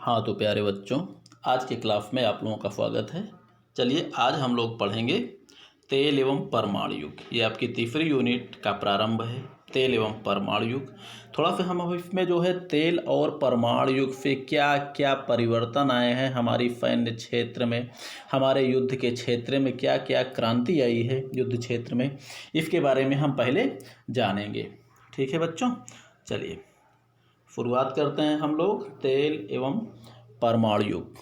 हाँ तो प्यारे बच्चों, आज के क्लास में आप लोगों का स्वागत है। चलिए आज हम लोग पढ़ेंगे तेल एवं परमाणु युग। ये आपकी तीसरी यूनिट का प्रारंभ है, तेल एवं परमाणु युग। थोड़ा सा हम अब इसमें जो है तेल और परमाणु युग से क्या क्या परिवर्तन आए हैं हमारी सैन्य क्षेत्र में, हमारे युद्ध के क्षेत्र में क्या क्या क्रांति आई है युद्ध क्षेत्र में, इसके बारे में हम पहले जानेंगे। ठीक है बच्चों, चलिए शुरुआत करते हैं हम लोग तेल एवं परमाणु युग।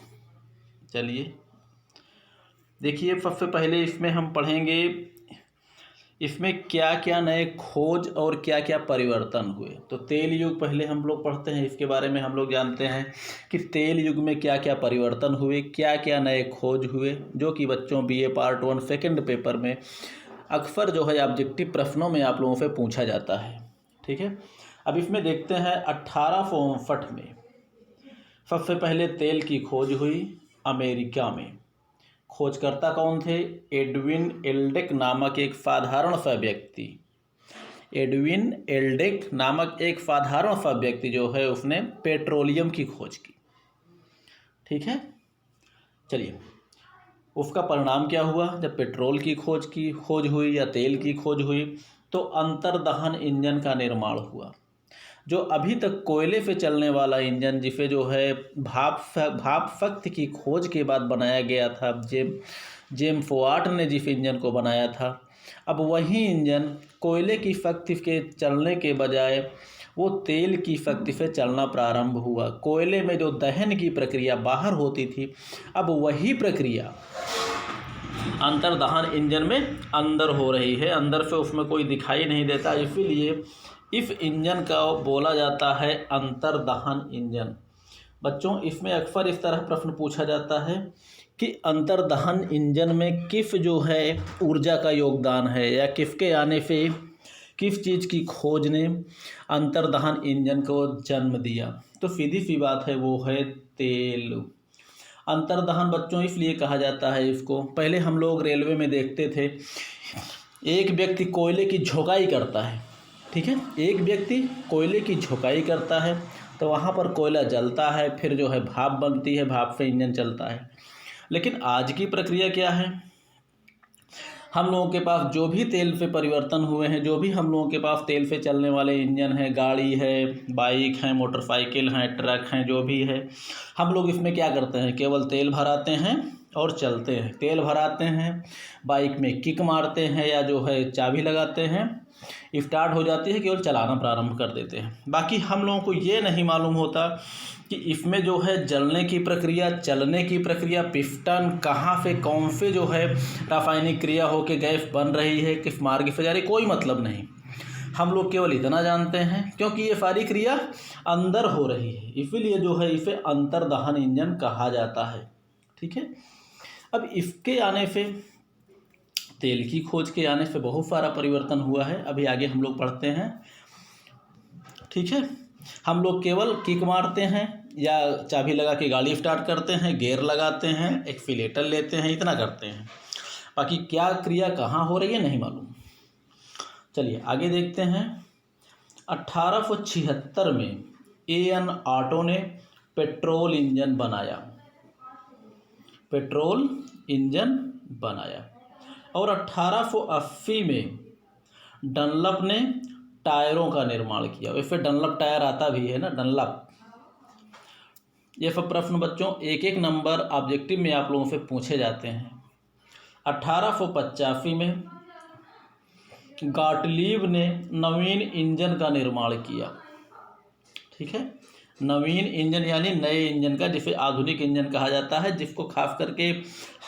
चलिए देखिए, सबसे पहले इसमें हम पढ़ेंगे इसमें क्या क्या नए खोज और क्या क्या परिवर्तन हुए। तो तेल युग पहले हम लोग पढ़ते हैं, इसके बारे में हम लोग जानते हैं कि तेल युग में क्या क्या परिवर्तन हुए, क्या क्या नए खोज हुए, जो कि बच्चों बीए पार्ट 1 सेकंड पेपर में अक्सर जो है ऑब्जेक्टिव प्रश्नों में आप लोगों से पूछा जाता है। ठीक है, अब इसमें देखते हैं 1859 में सबसे पहले तेल की खोज हुई अमेरिका में। खोजकर्ता कौन थे? एडविन एल्डेक नामक एक साधारण सा व्यक्ति। एडविन एल्डेक नामक एक साधारण सा व्यक्ति जो है उसने पेट्रोलियम की खोज की। ठीक है, चलिए उसका परिणाम क्या हुआ? जब पेट्रोल की खोज हुई या तेल की खोज हुई तो अंतर्दहन इंजन का निर्माण हुआ। जो अभी तक कोयले से चलने वाला इंजन, जिसे जो है भाप शक्ति की खोज के बाद बनाया गया था, जेम्स वाट ने जिस इंजन को बनाया था, अब वही इंजन कोयले की शक्ति के चलने के बजाय वो तेल की शक्ति से चलना प्रारंभ हुआ। कोयले में जो दहन की प्रक्रिया बाहर होती थी, अब वही प्रक्रिया अंतर्दहन इंजन में अंदर हो रही है। अंदर से उसमें कोई दिखाई नहीं देता, इसीलिए इस इंजन का बोला जाता है अंतर्दहन इंजन। बच्चों इसमें अक्सर इस तरह प्रश्न पूछा जाता है कि अंतर्दहन इंजन में किस जो है ऊर्जा का योगदान है, या किसके आने से किस चीज़ की खोज ने अंतर्दहन इंजन को जन्म दिया। तो सीधी सी बात है, वो है तेल। अंतर्दहन बच्चों इसलिए कहा जाता है इसको, पहले हम लोग रेलवे में देखते थे एक व्यक्ति कोयले की झोंकाई करता है। ठीक है, एक व्यक्ति कोयले की झोंकाई करता है तो वहाँ पर कोयला जलता है, फिर जो है भाप बनती है, भाप से इंजन चलता है। लेकिन आज की प्रक्रिया क्या है? हम लोगों के पास जो भी तेल से परिवर्तन हुए हैं, जो भी हम लोगों के पास तेल से चलने वाले इंजन हैं, गाड़ी है, बाइक हैं, मोटरसाइकिल हैं, ट्रक हैं, जो भी है, हम लोग इसमें क्या करते हैं? केवल तेल भराते हैं और चलते हैं। तेल भराते हैं, बाइक में किक मारते हैं या जो है चाबी लगाते हैं, स्टार्ट हो जाती है, केवल चलाना प्रारंभ कर देते हैं। बाकी हम लोगों को ये नहीं मालूम होता कि इसमें जो है जलने की प्रक्रिया, चलने की प्रक्रिया, पिस्टन कहाँ से कौन से जो है रासायनिक क्रिया होकर गैस बन रही है, किस मार्ग से जा रही, कोई मतलब नहीं। हम लोग केवल इतना जानते हैं क्योंकि ये सारी क्रिया अंदर हो रही है, इसीलिए जो है इसे अंतर्दहन इंजन कहा जाता है। ठीक है, अब इसके आने से, तेल की खोज के आने से बहुत सारा परिवर्तन हुआ है। अभी आगे हम लोग पढ़ते हैं। ठीक है, हम लोग केवल किक मारते हैं या चाबी लगा के गाड़ी स्टार्ट करते हैं, गियर लगाते हैं, एक्सीलेटर लेते हैं, इतना करते हैं। बाकी क्या क्रिया कहाँ हो रही है नहीं मालूम। चलिए आगे देखते हैं। 1876 में एन ऑटो ने पेट्रोल इंजन बनाया। पेट्रोल इंजन बनाया। और 1880 में डनलप ने टायरों का निर्माण किया। वैसे डनलप टायर आता भी है ना, डनलप। ये सब प्रश्न बच्चों एक एक नंबर ऑब्जेक्टिव में आप लोगों से पूछे जाते हैं। 1885 में गॉटलीब ने नवीन इंजन का निर्माण किया। ठीक है, नवीन इंजन यानी नए इंजन का, जिसे आधुनिक इंजन कहा जाता है, जिसको खास करके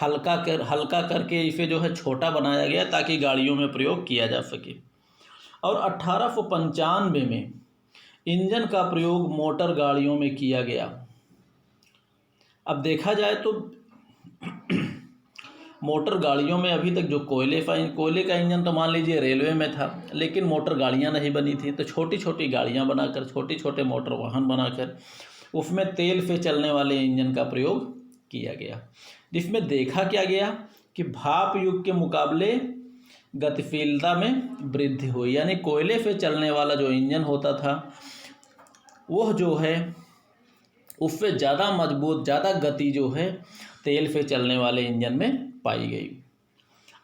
हल्का करके इसे जो है छोटा बनाया गया ताकि गाड़ियों में प्रयोग किया जा सके। और 1895 में इंजन का प्रयोग मोटर गाड़ियों में किया गया। अब देखा जाए तो मोटर गाड़ियों में अभी तक जो कोयले का इंजन तो मान लीजिए रेलवे में था, लेकिन मोटर गाड़ियां नहीं बनी थी। तो छोटी छोटी गाड़ियां बनाकर, छोटे छोटे मोटर वाहन बनाकर उसमें तेल से चलने वाले इंजन का प्रयोग किया गया, जिसमें देखा क्या गया कि भाप युग के मुकाबले गतिशीलता में वृद्धि हुई। यानी कोयले से चलने वाला जो इंजन होता था, वह जो है उससे ज़्यादा मजबूत, ज़्यादा गति जो है तेल से चलने वाले इंजन में पाई गई।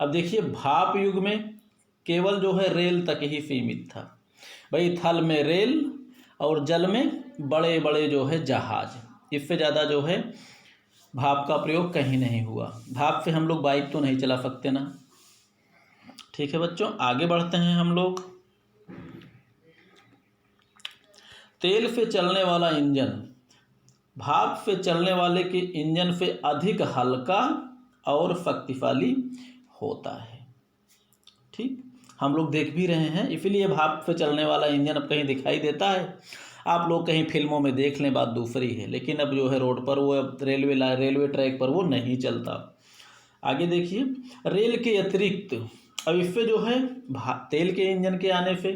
अब देखिए, भाप युग में केवल जो है रेल तक ही सीमित था। भाई, थल में रेल और जल में बड़े बड़े जो है जहाज, इससे ज़्यादा जो है भाप का प्रयोग कहीं नहीं हुआ। भाप से हम लोग बाइक तो नहीं चला सकते ना। ठीक है बच्चों, आगे बढ़ते हैं हम लोग। तेल से चलने वाला इंजन भाप से चलने वाले के इंजन से अधिक हल्का और शक्तिशाली होता है। ठीक, हम लोग देख भी रहे हैं, इसीलिए भाप से चलने वाला इंजन अब कहीं दिखाई देता है। आप लोग कहीं फिल्मों में देख लें, बात दूसरी है, लेकिन अब जो है रोड पर वो अब रेलवे ट्रैक पर वो नहीं चलता। आगे देखिए, रेल के अतिरिक्त अब इससे जो है तेल के इंजन के आने से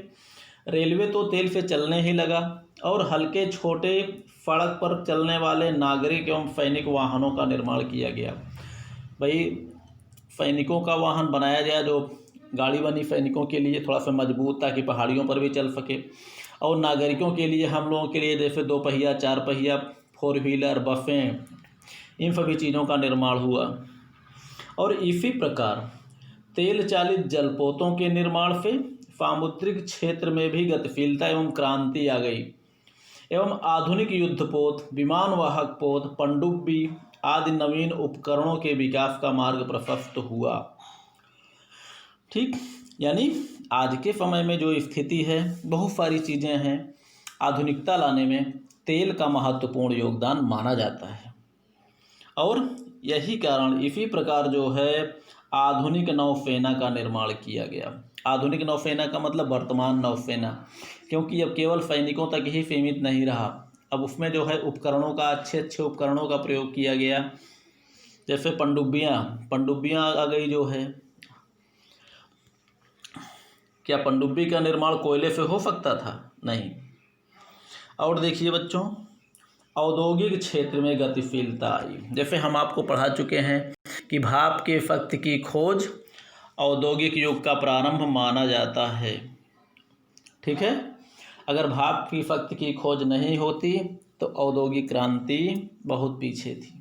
रेलवे तो तेल से चलने ही लगा, और हल्के छोटे सड़क पर चलने वाले नागरिक एवं सैनिक वाहनों का निर्माण किया गया। भाई, सैनिकों का वाहन बनाया गया, जो गाड़ी बनी सैनिकों के लिए थोड़ा सा मजबूत, ताकि पहाड़ियों पर भी चल सके, और नागरिकों के लिए, हम लोगों के लिए जैसे 2 पहिया 4 पहिया 4 व्हीलर, बसें, इन सभी चीज़ों का निर्माण हुआ। और इसी प्रकार तेल चालित जलपोतों के निर्माण से सामुद्रिक क्षेत्र में भी गतिशीलता एवं क्रांति आ गई, एवं आधुनिक युद्धपोत, विमान वाहक पोत, पनडुब्बी आदि नवीन उपकरणों के विकास का मार्ग प्रशस्त हुआ। ठीक, यानी आज के समय में जो स्थिति है, बहुत सारी चीज़ें हैं, आधुनिकता लाने में तेल का महत्वपूर्ण योगदान माना जाता है। और यही कारण, इसी प्रकार जो है आधुनिक नौसेना का निर्माण किया गया। आधुनिक नौसेना का मतलब वर्तमान नौसेना, क्योंकि अब केवल सैनिकों तक ही सीमित नहीं रहा, अब उसमें जो है उपकरणों का, अच्छे अच्छे उपकरणों का प्रयोग किया गया। जैसे पनडुब्बियाँ आ गई जो है। क्या पनडुब्बी का निर्माण कोयले से हो सकता था? नहीं। और देखिए बच्चों, औद्योगिक क्षेत्र में गतिशीलता आई। जैसे हम आपको पढ़ा चुके हैं कि भाप के शक्ति की खोज औद्योगिक युग का प्रारंभ माना जाता है। ठीक है, अगर भाप की शक्ति की खोज नहीं होती तो औद्योगिक क्रांति बहुत पीछे थी।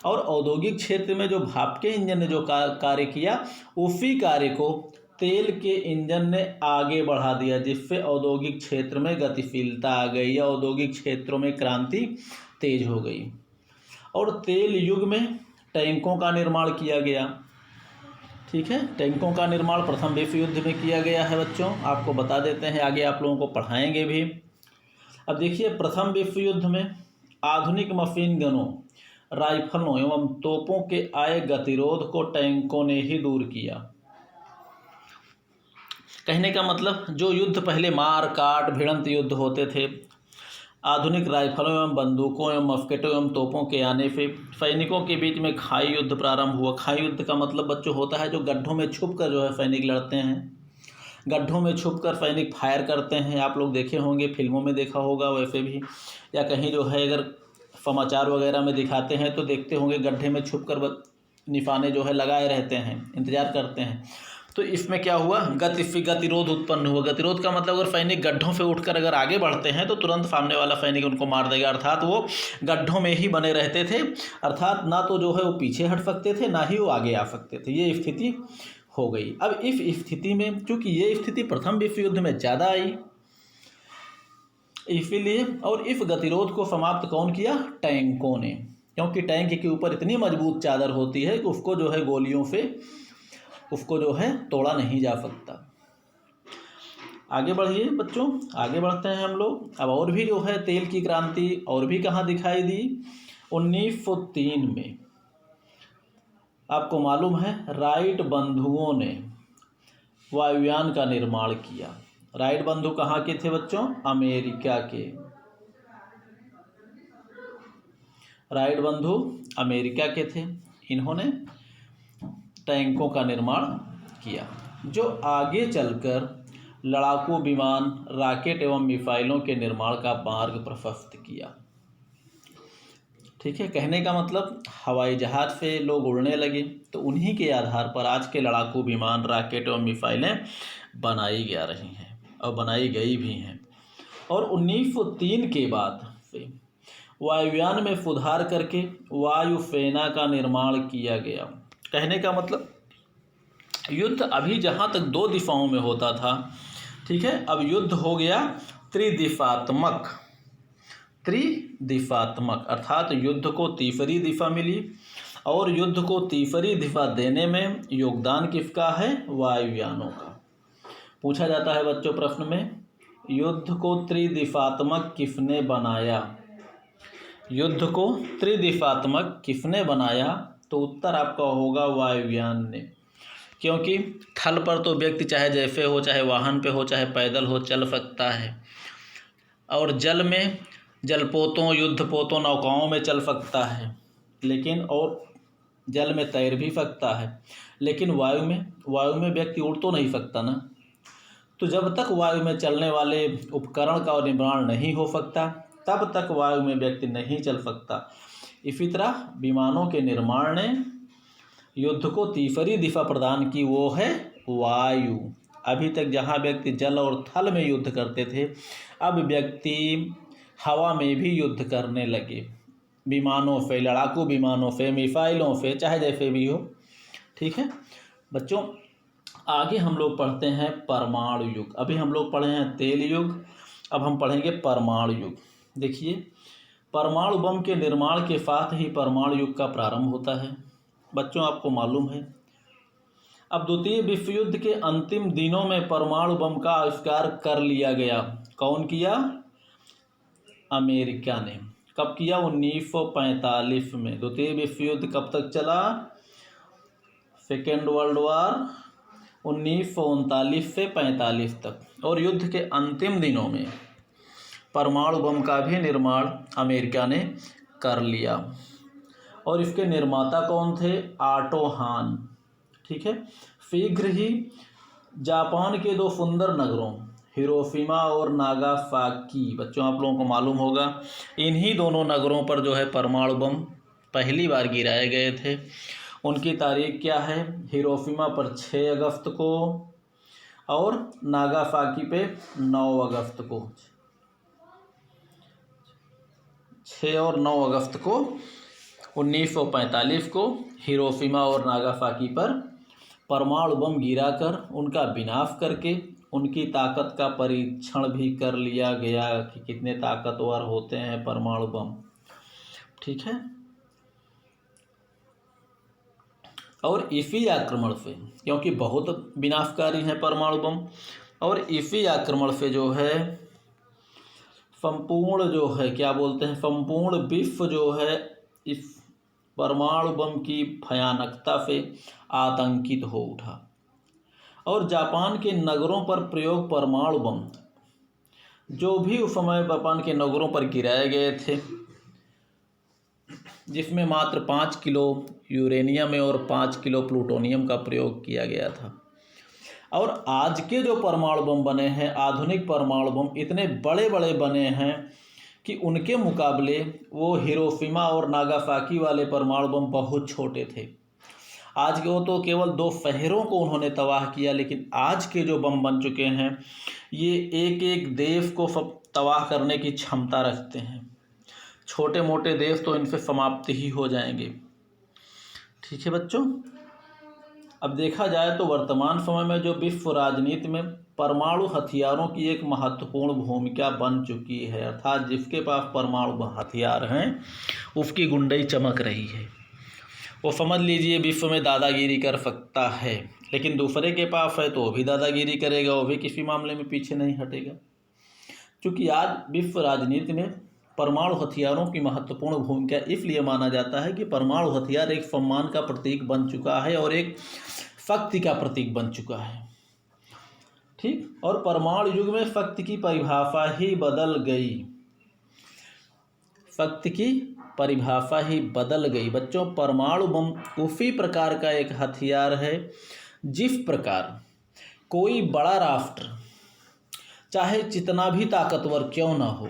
और औद्योगिक क्षेत्र में जो भाप के इंजन ने जो कार्य किया, उसी कार्य को तेल के इंजन ने आगे बढ़ा दिया, जिससे औद्योगिक क्षेत्र में गतिशीलता आ गई या औद्योगिक क्षेत्रों में क्रांति तेज हो गई। और तेल युग में टैंकों का निर्माण किया गया। ठीक है, टैंकों का निर्माण प्रथम विश्व युद्ध में किया गया है बच्चों, आपको बता देते हैं, आगे आप लोगों को पढ़ाएंगे भी। अब देखिए, प्रथम विश्व युद्ध में आधुनिक मशीन गनों, राइफलों एवं तोपों के आए गतिरोध को टैंकों ने ही दूर किया। कहने का मतलब, जो युद्ध पहले मार काट भिड़ंत युद्ध होते थे, आधुनिक राइफलों एवं बंदूकों एवं मस्केटों एवं तोपों के आने से सैनिकों के बीच में खाई युद्ध प्रारंभ हुआ। खाई युद्ध का मतलब बच्चों होता है जो गड्ढों में छुप कर जो है सैनिक लड़ते हैं, गड्ढों में छुप कर सैनिक फायर करते हैं। आप लोग देखे होंगे, फिल्मों में देखा होगा वैसे भी, या कहीं जो है अगर समाचार वगैरह में दिखाते हैं तो देखते होंगे, गड्ढे में छुप कर निशाने जो है लगाए रहते हैं, इंतजार करते हैं। तो इसमें क्या हुआ, गतिरोध उत्पन्न हुआ। गतिरोध का मतलब, अगर सैनिक गड्ढों से उठकर अगर आगे बढ़ते हैं तो तुरंत सामने वाला सैनिक उनको मार देगा, अर्थात वो गड्ढों में ही बने रहते थे, अर्थात ना तो जो है वो पीछे हट सकते थे, ना ही वो आगे आ सकते थे। ये स्थिति हो गई। अब इस स्थिति में, चूंकि ये स्थिति प्रथम विश्व युद्ध में ज़्यादा आई, इसीलिए, और इस गतिरोध को समाप्त कौन किया? टैंकों ने, क्योंकि टैंक के ऊपर इतनी मजबूत चादर होती है कि उसको जो है गोलियों से उसको जो है तोड़ा नहीं जा सकता। आगे बढ़िए बच्चों, आगे बढ़ते हैं हम लोग। अब और भी जो है तेल की क्रांति और भी कहाँ दिखाई दी? 1903 में आपको मालूम है राइट बंधुओं ने वायुयान का निर्माण किया। राइट बंधु कहाँ के थे बच्चों? अमेरिका के। राइट बंधु अमेरिका के थे। इन्होंने टैंकों का निर्माण किया, जो आगे चलकर लड़ाकू विमान, रॉकेट एवं मिसाइलों के निर्माण का मार्ग प्रशस्त किया। ठीक है, कहने का मतलब, हवाई जहाज से लोग उड़ने लगे तो उन्हीं के आधार पर आज के लड़ाकू विमान, रॉकेट एवं मिसाइलें बनाई जा रही हैं और बनाई गई भी हैं। और 1903 के बाद से वायुयान में सुधार करके वायुसेना का निर्माण किया गया। कहने का मतलब युद्ध अभी जहाँ तक दो दिशाओं में होता था, ठीक है, अब युद्ध हो गया त्रिदिशात्मक। अर्थात युद्ध को तीसरी दिशा मिली और युद्ध को तीसरी दिशा देने में योगदान किसका है? वायुयानों का। पूछा जाता है बच्चों प्रश्न में, युद्ध को त्रिदिशात्मक किसने बनाया? युद्ध को त्रिदिशात्मक किसने बनाया? तो उत्तर आपका होगा वायुयान ने। क्योंकि थल पर तो व्यक्ति चाहे जैसे हो, चाहे वाहन पे हो, चाहे पैदल हो, चल सकता है, और जल में जलपोतों, युद्धपोतों, नौकाओं में चल सकता है, लेकिन और जल में तैर भी सकता है, लेकिन वायु में व्यक्ति उड़ तो नहीं सकता ना। तो जब तक वायु में चलने वाले उपकरण का निर्माण नहीं हो सकता, तब तक वायु में व्यक्ति नहीं चल सकता। इसी तरह विमानों के निर्माण ने युद्ध को तीसरी दिशा प्रदान की, वो है वायु। अभी तक जहाँ व्यक्ति जल और थल में युद्ध करते थे, अब व्यक्ति हवा में भी युद्ध करने लगे, विमानों से, लड़ाकू विमानों से, मिसाइलों से, चाहे जैसे भी हो। ठीक है बच्चों, आगे हम लोग पढ़ते हैं परमाणु युग। अभी हम लोग पढ़े हैं तेल युग, अब हम पढ़ेंगे परमाणु युग। देखिए, परमाणु बम के निर्माण के साथ ही परमाणु युग का प्रारंभ होता है। बच्चों आपको मालूम है, अब द्वितीय विश्व युद्ध के अंतिम दिनों में परमाणु बम का आविष्कार कर लिया गया। कौन किया? अमेरिका ने। कब किया? 1945 में। द्वितीय विश्व युद्ध कब तक चला? सेकेंड वर्ल्ड वार 1939 से 45 तक। और युद्ध के अंतिम दिनों में परमाणु बम का भी निर्माण अमेरिका ने कर लिया। और इसके निर्माता कौन थे? ऑटो हान। ठीक है, शीघ्र ही जापान के दो सुंदर नगरों हिरोशिमा और नागासाकी, बच्चों आप लोगों को मालूम होगा, इन्हीं दोनों नगरों पर जो है परमाणु बम पहली बार गिराए गए थे। उनकी तारीख क्या है? हिरोशिमा पर 6 अगस्त को और नागासाकी पे 9 अगस्त को। 6 और 9 अगस्त को 1945 को हिरोशिमा और नागासाकी पर परमाणु बम गिराकर उनका विनाश करके उनकी ताकत का परीक्षण भी कर लिया गया कि कितने ताकतवर होते हैं परमाणु बम। ठीक है, और इसी आक्रमण से, क्योंकि बहुत विनाशकारी है परमाणु बम, और इसी आक्रमण से जो है संपूर्ण जो है क्या बोलते हैं, संपूर्ण विश्व जो है इस परमाणु बम की भयानकता से आतंकित हो उठा। और जापान के नगरों पर प्रयोग परमाणु बम, जो भी उस समय जापान के नगरों पर गिराए गए थे, जिसमें मात्र 5 किलो यूरेनियम और 5 किलो प्लूटोनियम का प्रयोग किया गया था। और आज के जो परमाणु बम बने हैं, आधुनिक परमाणु बम, इतने बड़े बड़े बने हैं कि उनके मुकाबले वो हिरोशिमा और नागासाकी वाले परमाणु बम बहुत छोटे थे। आज के वो तो केवल 2 शहरों को उन्होंने तबाह किया, लेकिन आज के जो बम बन चुके हैं ये एक एक देश को तबाह करने की क्षमता रखते हैं। छोटे मोटे देश तो इनसे समाप्त ही हो जाएंगे। ठीक है बच्चों, अब देखा जाए तो वर्तमान समय में जो विश्व राजनीति में परमाणु हथियारों की एक महत्वपूर्ण भूमिका बन चुकी है, अर्थात जिसके पास परमाणु हथियार हैं उसकी गुंडई चमक रही है। वो समझ लीजिए विश्व में दादागिरी कर सकता है, लेकिन दूसरे के पास है तो वो भी दादागिरी करेगा, वो भी किसी मामले में पीछे नहीं हटेगा। क्योंकि आज विश्व राजनीति में परमाणु हथियारों की महत्वपूर्ण भूमिका इसलिए माना जाता है कि परमाणु हथियार एक सम्मान का प्रतीक बन चुका है और एक शक्ति का प्रतीक बन चुका है। ठीक, और परमाणु युग में शक्ति की परिभाषा ही बदल गई। शक्ति की परिभाषा ही बदल गई। बच्चों, परमाणु बम उसी प्रकार का एक हथियार है जिस प्रकार कोई बड़ा राष्ट्र चाहे जितना भी ताकतवर क्यों ना हो,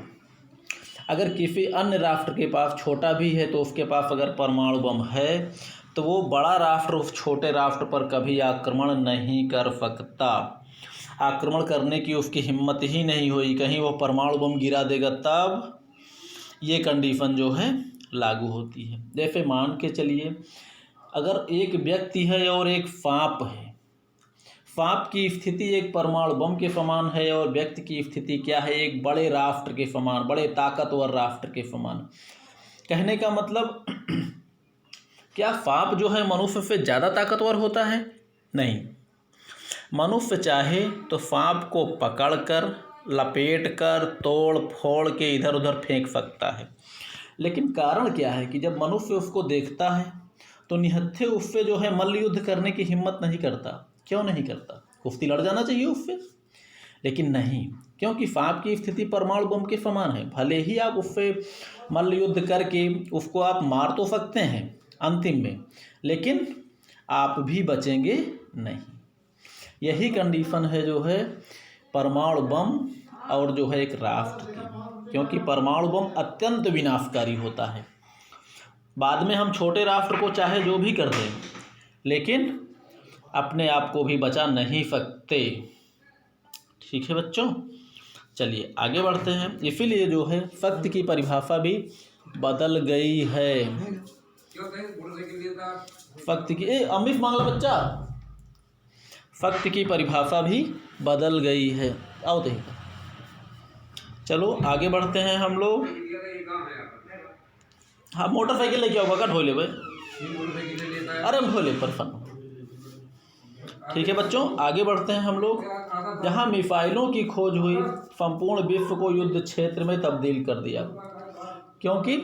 अगर किसी अन्य राष्ट्र के पास छोटा भी है तो उसके पास अगर परमाणु बम है तो वो बड़ा राष्ट्र उस छोटे राष्ट्र पर कभी आक्रमण नहीं कर सकता। आक्रमण करने की उसकी हिम्मत ही नहीं हुई। कहीं वो परमाणु बम गिरा देगा तब ये कंडीशन जो है लागू होती है। जैसे मान के चलिए अगर एक व्यक्ति है और एक सांप है, सांप की स्थिति एक परमाणु बम के समान है और व्यक्ति की स्थिति क्या है, एक बड़े राष्ट्र के समान, बड़े ताकतवर राष्ट्र के समान। कहने का मतलब क्या सांप जो है मनुष्य से ज़्यादा ताकतवर होता है? नहीं। मनुष्य चाहे तो सांप को पकड़कर, लपेटकर, तोड़ फोड़ के इधर उधर फेंक सकता है, लेकिन कारण क्या है कि जब मनुष्य उसको देखता है तो निहत्थे उससे जो है मल्ल युद्ध करने की हिम्मत नहीं करता। क्यों नहीं करता? कुश्ती लड़ जाना चाहिए उससे, लेकिन नहीं, क्योंकि सांप की स्थिति परमाणु बम के समान है। भले ही आप उससे मल्ल युद्ध करके उसको आप मार तो सकते हैं अंतिम में, लेकिन आप भी बचेंगे नहीं। यही कंडीशन है जो है परमाणु बम और जो है एक राष्ट्र की, क्योंकि परमाणु बम अत्यंत विनाशकारी होता है। बाद में हम छोटे राष्ट्र को चाहे जो भी कर दें, लेकिन अपने आप को भी बचा नहीं सकते। ठीक है बच्चों, चलिए आगे बढ़ते हैं। इसीलिए जो है सत्य की परिभाषा भी बदल गई है। सत्य की अमित मांगला बच्चा, सत्य की परिभाषा भी बदल गई है। आओ देखो, चलो आगे बढ़ते हैं हम लोग। हाँ, मोटरसाइकिल लेके आओ का ढो ले भाई, अरे हम ढो ले परफन। ठीक है बच्चों, आगे बढ़ते हैं हम लोग। जहाँ मिसाइलों की खोज हुई, संपूर्ण विश्व को युद्ध क्षेत्र में तब्दील कर दिया, क्योंकि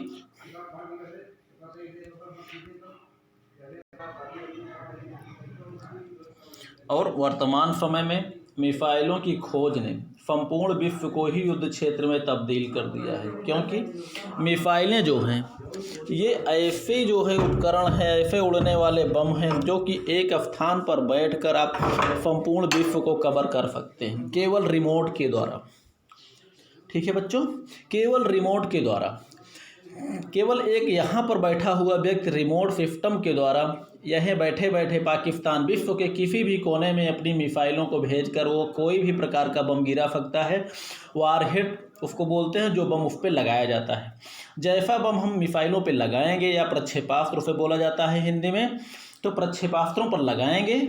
और वर्तमान समय में मिसाइलों की खोज ने संपूर्ण विश्व को ही युद्ध क्षेत्र में तब्दील कर दिया है, क्योंकि मिसाइलें जो हैं ये ऐसे जो है उपकरण हैं, ऐसे उड़ने वाले बम हैं जो कि एक स्थान पर बैठकर आप संपूर्ण विश्व को कवर कर सकते हैं केवल रिमोट के द्वारा। ठीक है बच्चों, केवल रिमोट के द्वारा, केवल एक यहाँ पर बैठा हुआ व्यक्ति रिमोट सिस्टम के द्वारा यहीं बैठे बैठे पाकिस्तान विश्व के किसी भी कोने में अपनी मिसाइलों को भेजकर वो कोई भी प्रकार का बम गिरा सकता है। वारहेड उसको बोलते हैं, जो बम उस पर लगाया जाता है। जैसा बम हम मिसाइलों पे लगाएंगे, या प्रक्षेपास्त्र उसे बोला जाता है हिंदी में, तो प्रक्षेपास्त्रों पर लगाएंगे,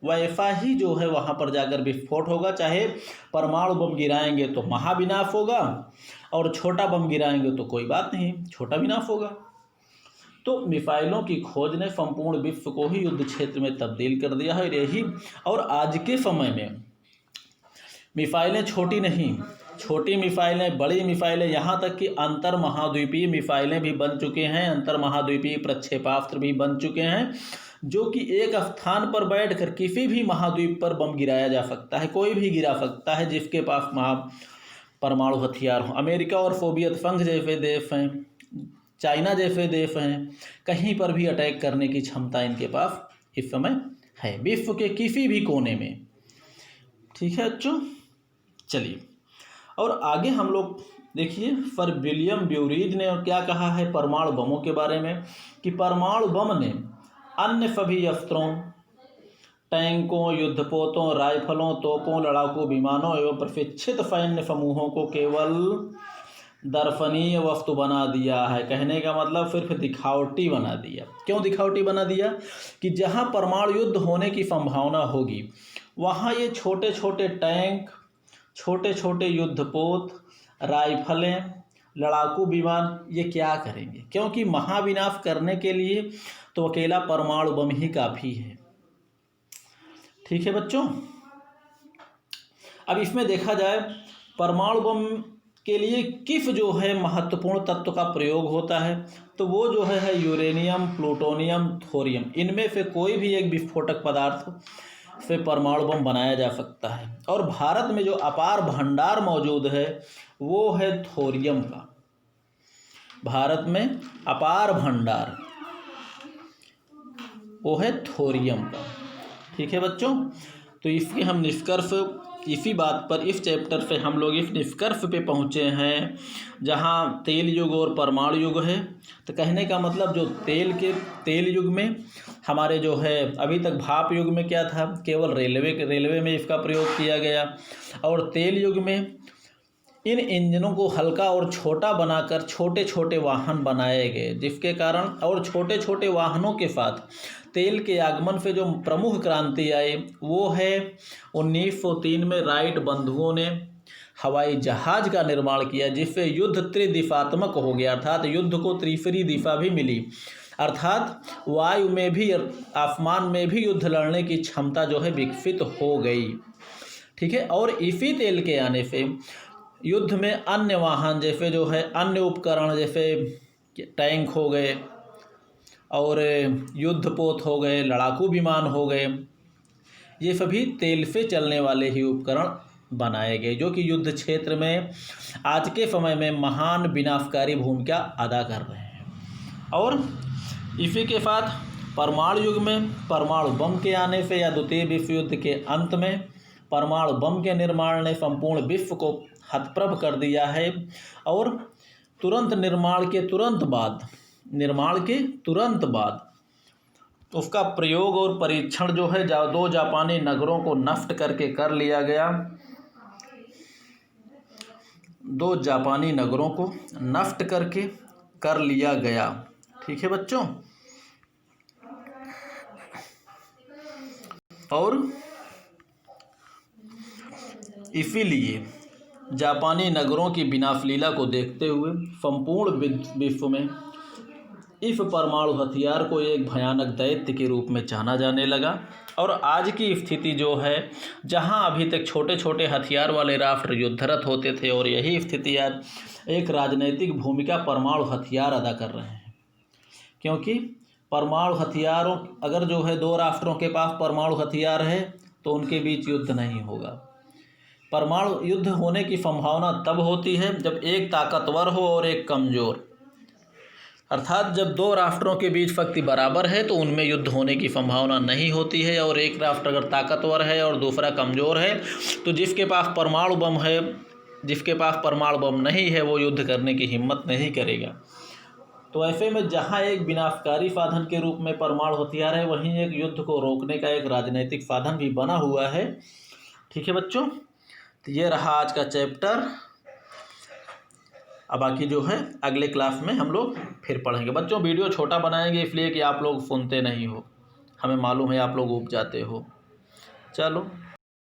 वैसा ही जो है वहाँ पर जाकर विस्फोट होगा। चाहे परमाणु बम गिराएंगे तो महाविनाश होगा, और छोटा बम गिराएंगे तो कोई बात नहीं, छोटा विनाश होगा। तो मिसाइलों की खोज ने संपूर्ण विश्व को ही युद्ध क्षेत्र में तब्दील कर दिया है। यही, और आज के समय में मिसाइलें छोटी नहीं, छोटी मिसाइलें, बड़ी मिसाइलें, यहाँ तक कि अंतर महाद्वीपीय मिसाइलें भी बन चुके हैं, अंतर महाद्वीपीय प्रक्षेपास्त्र भी बन चुके हैं, जो कि एक स्थान पर बैठकर किसी भी महाद्वीप पर बम गिराया जा सकता है। कोई भी गिरा सकता है जिसके पास परमाणु हथियार हो। अमेरिका और सोवियत संघ जैसे देश हैं, चाइना जैसे देश हैं, कहीं पर भी अटैक करने की क्षमता इनके पास इस समय है, विश्व के किसी भी कोने में। ठीक है बच्चों, चलिए और आगे हम लोग देखिए सर विलियम ब्यूरीज ने क्या कहा है परमाणु बमों के बारे में, कि परमाणु बम ने अन्य सभी अस्त्रों, टैंकों, युद्धपोतों, राइफलों, तोपों, लड़ाकू विमानों एवं प्रशिक्षित सैन्य समूहों को केवल दर्शनीय वस्तु बना दिया है। कहने का मतलब सिर्फ दिखावटी बना दिया। क्यों दिखावटी बना दिया? कि जहां परमाणु युद्ध होने की संभावना होगी वहां ये छोटे छोटे टैंक, छोटे छोटे युद्धपोत, राइफलें, लड़ाकू विमान ये क्या करेंगे? क्योंकि महाविनाश करने के लिए तो अकेला परमाणु बम ही काफ़ी है। ठीक है बच्चों, अब इसमें देखा जाए परमाणु बम के लिए किस जो है महत्वपूर्ण तत्व का प्रयोग होता है, तो वो जो है यूरेनियम, प्लूटोनियम, थोरियम। इनमें से कोई भी एक विस्फोटक पदार्थ से परमाणु बम बनाया जा सकता है, और भारत में जो अपार भंडार मौजूद है वो है थोरियम का। भारत में अपार भंडार वो है थोरियम का। ठीक है बच्चों, तो इसके हम निष्कर्ष इसी बात पर, इस चैप्टर से हम लोग इस निष्कर्ष पे पहुँचे हैं जहाँ तेल युग और परमाणु युग है। तो कहने का मतलब जो तेल युग में हमारे जो है अभी तक भाप युग में क्या था, केवल रेलवे में इसका प्रयोग किया गया, और तेल युग में इन इंजनों को हल्का और छोटा बनाकर छोटे छोटे वाहन बनाए गए, जिसके कारण और छोटे छोटे वाहनों के साथ तेल के आगमन से जो प्रमुख क्रांति आई वो है 1903 में राइट बंधुओं ने हवाई जहाज का निर्माण किया, जिससे युद्ध त्रिदिशात्मक हो गया, अर्थात युद्ध को तीसरी दिशा भी मिली, अर्थात वायु में भी आसमान में भी युद्ध लड़ने की क्षमता जो है विकसित हो गई। ठीक है। और इसी तेल के आने से युद्ध में अन्य वाहन जैसे जो है अन्य उपकरण जैसे टैंक हो गए और युद्धपोत हो गए, लड़ाकू विमान हो गए, ये सभी तेल से चलने वाले ही उपकरण बनाए गए, जो कि युद्ध क्षेत्र में आज के समय में महान विनाशकारी भूमिका अदा कर रहे हैं। और इसी के साथ परमाणु युग में परमाणु बम के आने से या द्वितीय विश्व युद्ध के अंत में परमाणु बम के निर्माण ने संपूर्ण विश्व को हतप्रभ कर दिया है। और निर्माण के तुरंत बाद उसका प्रयोग और परीक्षण जो है 2 जापानी नगरों को नष्ट करके कर लिया गया। 2 जापानी नगरों को नष्ट करके कर लिया गया। ठीक है बच्चों। और इसीलिए जापानी नगरों की विनाशलीला को देखते हुए संपूर्ण विश्व में इस परमाणु हथियार को एक भयानक दैत्य के रूप में जाना जाने लगा। और आज की स्थिति जो है, जहां अभी तक छोटे छोटे हथियार वाले राष्ट्र युद्धरत होते थे, और यही स्थिति आज एक राजनीतिक भूमिका परमाणु हथियार अदा कर रहे हैं, क्योंकि परमाणु हथियारों अगर जो है 2 राष्ट्रों के पास परमाणु हथियार है तो उनके बीच युद्ध नहीं होगा। परमाणु युद्ध होने की संभावना तब होती है जब एक ताकतवर हो और एक कमज़ोर, अर्थात जब 2 राष्ट्रों के बीच शक्ति बराबर है तो उनमें युद्ध होने की संभावना नहीं होती है। और एक राष्ट्र अगर ताकतवर है और दूसरा कमज़ोर है तो जिसके पास परमाणु बम नहीं है वो युद्ध करने की हिम्मत नहीं करेगा। तो ऐसे में जहाँ एक विनाशकारी साधन के रूप में परमाणु हथियार है, वहीं एक युद्ध को रोकने का एक राजनीतिक साधन भी बना हुआ है। ठीक है बच्चों, तो ये रहा आज का चैप्टर। अब बाकी जो है अगले क्लास में हम लोग फिर पढ़ेंगे। बच्चों वीडियो छोटा बनाएंगे इसलिए कि आप लोग सुनते नहीं हो, हमें मालूम है आप लोग ऊब जाते हो। चलो।